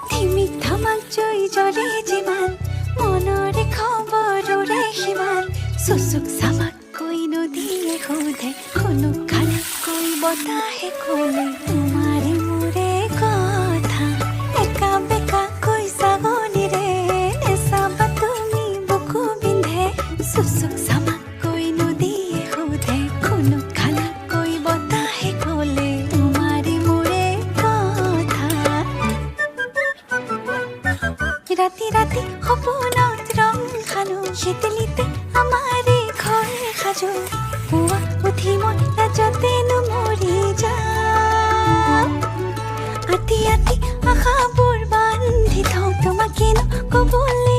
ধিমিক ধামাক জয় জলে যিমান মনৰে খবৰৰে সিমান চুচুক চামাক কৈ নদীয়ে সোধে খুনুক খানাক কৈ বতাহে ক'লে তোমাৰে মোৰে কথা একা বেকা কৈ ছাগলীৰে নেচাবা তুমি বুকু বিন্ধে চুচুক চামাক কৈ নদীয়ে সোধে খুনুক খানাক কৈ বতাহে ক'লে তোমাৰে মোৰে কথা ৰাতি ৰাতি সপোনত ৰং খালো শীতলিতে আমাৰে ঘৰ সাজো পুৱা উঠি মই লাজতেনো মৰি যাম আতি আতি আশাবোৰ বান্ধি থওঁ তোমাকেনো ক'বলৈ